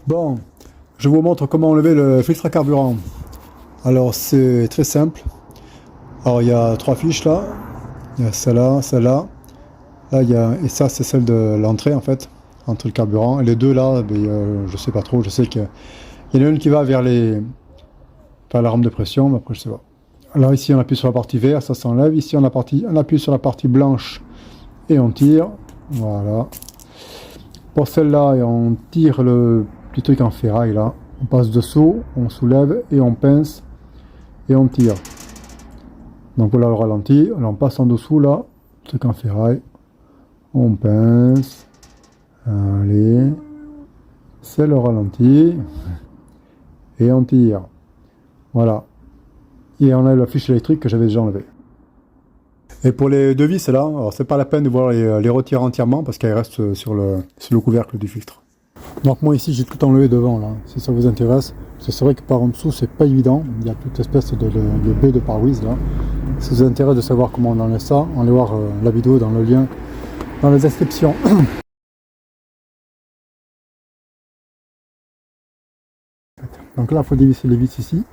Bon, je vous montre comment enlever le filtre à carburant. Alors c'est très simple. Alors il y a trois fiches là. Il y a celle-là, celle-là. Là il y a, et ça c'est celle de l'entrée en fait, entre le carburant. Et les deux là, ben, je sais pas trop. Je sais qu'il y en a une qui va vers la rampe de pression, mais après je sais pas. Alors ici on appuie sur la partie verte, ça s'enlève. Ici on appuie sur la partie blanche et on tire. Voilà. Pour celle-là, et on tire le petit truc en ferraille là. On passe dessous, on soulève et on pince et on tire. Donc voilà le ralenti. Alors on passe en dessous là, truc en ferraille. On pince. Allez. C'est le ralenti. Et on tire. Voilà. Et on a la fiche électrique que j'avais déjà enlevée. Et pour les deux vis là, alors c'est pas la peine de vouloir les retirer entièrement parce qu'elles restent sur le couvercle du filtre. Donc moi ici j'ai tout enlevé devant là, si ça vous intéresse. Parce que c'est vrai que par en dessous c'est pas évident, il y a toute espèce de baie de pare-brise là. Si ça vous intéresse de savoir comment on enlève ça, allez voir la vidéo dans le lien dans la description. Donc là il faut dévisser les vis ici.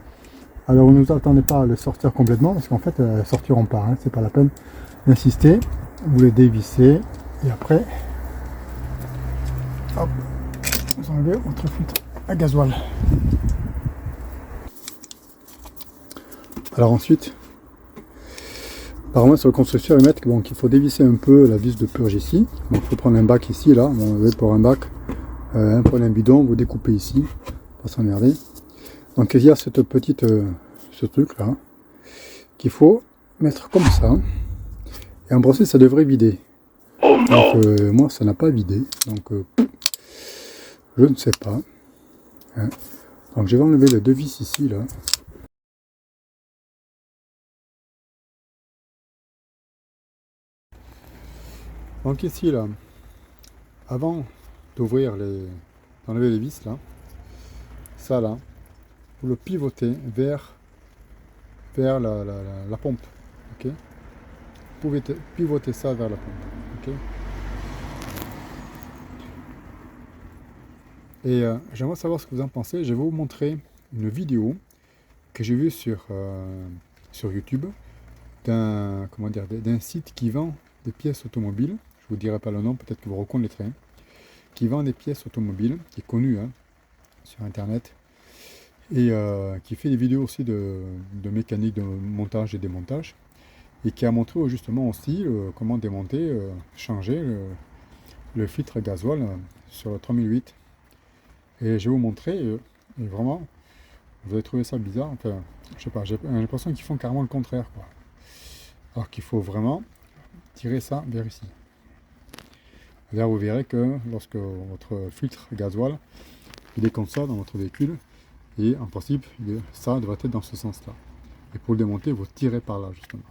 Alors ne vous attendez pas à les sortir complètement parce qu'en fait elles ne sortiront pas, hein. C'est pas la peine d'insister. Vous les dévissez et après hop, vous enlevez votre filtre à gasoil. Alors ensuite, apparemment sur le constructeur ils mettent qu'il faut dévisser un peu la vis de purge ici. Donc il faut prendre un bac ici, là, bon, vous avez pour un bac, prenez un bidon, vous découpez ici, pas s'emmerder. Donc il y a cette petite, ce truc là, qu'il faut mettre comme ça. Et en brosser ça devrait vider. Donc moi ça n'a pas vidé, donc je ne sais pas. Hein. Donc je vais enlever les deux vis ici là. Donc ici là, avant d'ouvrir d'enlever les vis là, ça là, vous le pivotez vers la pompe. Ok, vous pouvez pivoter ça vers la pompe. Ok. Et j'aimerais savoir ce que vous en pensez. Je vais vous montrer une vidéo que j'ai vue sur YouTube d'un site qui vend des pièces automobiles. Je vous dirai pas le nom, peut-être que vous reconnaîtrez. Qui vend des pièces automobiles, qui est connu hein, sur internet. Et qui fait des vidéos aussi de mécanique, de montage et démontage. Et qui a montré justement aussi comment démonter, changer le filtre gasoil sur le 3008. Et je vais vous montrer, et vraiment, vous allez trouver ça bizarre. Enfin, je sais pas, j'ai l'impression qu'ils font carrément le contraire, quoi. Alors qu'il faut vraiment tirer ça vers ici. Là, vous verrez que lorsque votre filtre gasoil, il est comme ça dans votre véhicule, et en principe, ça devrait être dans ce sens-là. Et pour le démonter, vous tirez par là, justement.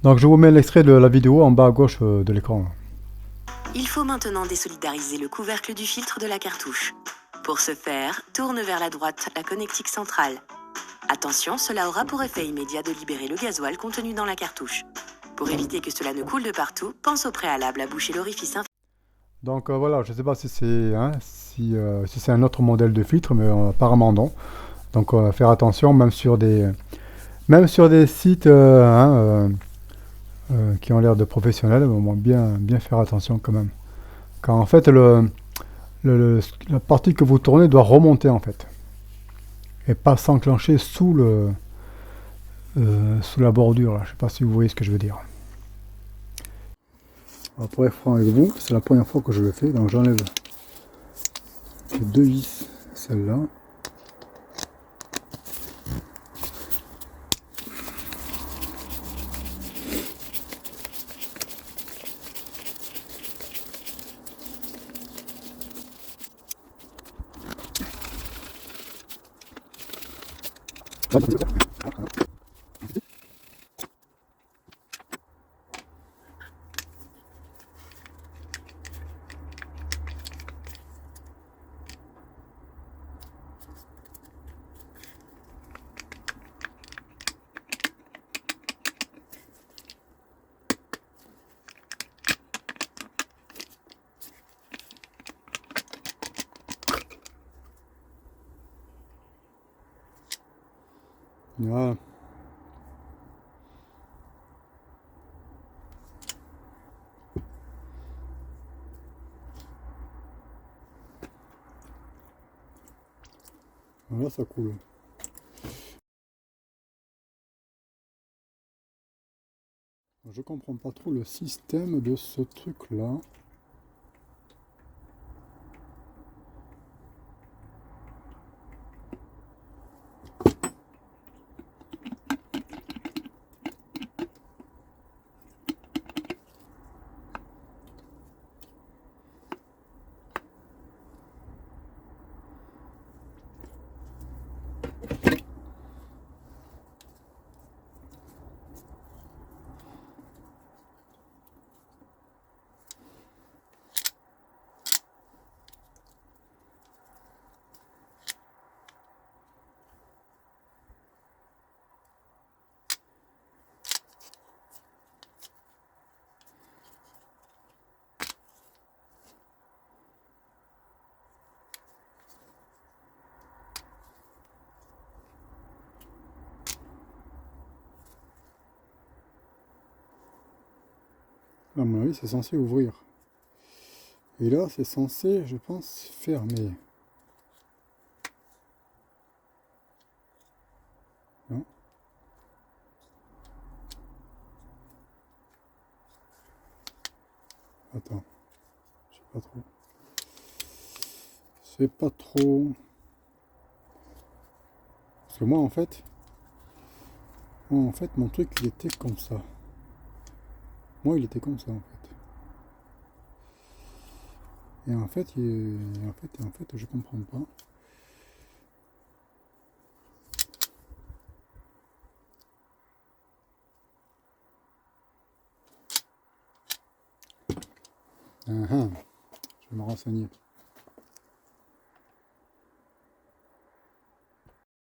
Donc je vous mets l'extrait de la vidéo en bas à gauche de l'écran. Il faut maintenant désolidariser le couvercle du filtre de la cartouche. Pour ce faire, tourne vers la droite la connectique centrale. Attention, cela aura pour effet immédiat de libérer le gasoil contenu dans la cartouche. Pour éviter que cela ne coule de partout, pense au préalable à boucher l'orifice inférieur. Donc voilà, je ne sais pas si c'est si c'est un autre modèle de filtre, mais apparemment non. Donc faire attention, même sur des sites qui ont l'air de professionnels, bien faire attention quand même. Car en fait, la partie que vous tournez doit remonter en fait. Et pas s'enclencher sous la bordure. Là. Je ne sais pas si vous voyez ce que je veux dire. Alors pour être franc avec vous, c'est la première fois que je le fais. Donc j'enlève les deux vis, celle-là. Voilà. Voilà, ça coule. Je comprends pas trop le système de ce truc-là. À mon avis, c'est censé ouvrir. Et là, c'est censé, je pense, fermer. Non? Attends. Je sais pas trop. C'est pas trop. Parce que moi, en fait, mon truc, il était comme ça. Moi, il était comme ça, en fait. Et en fait, je comprends pas. Ah, ah. Je vais me renseigner.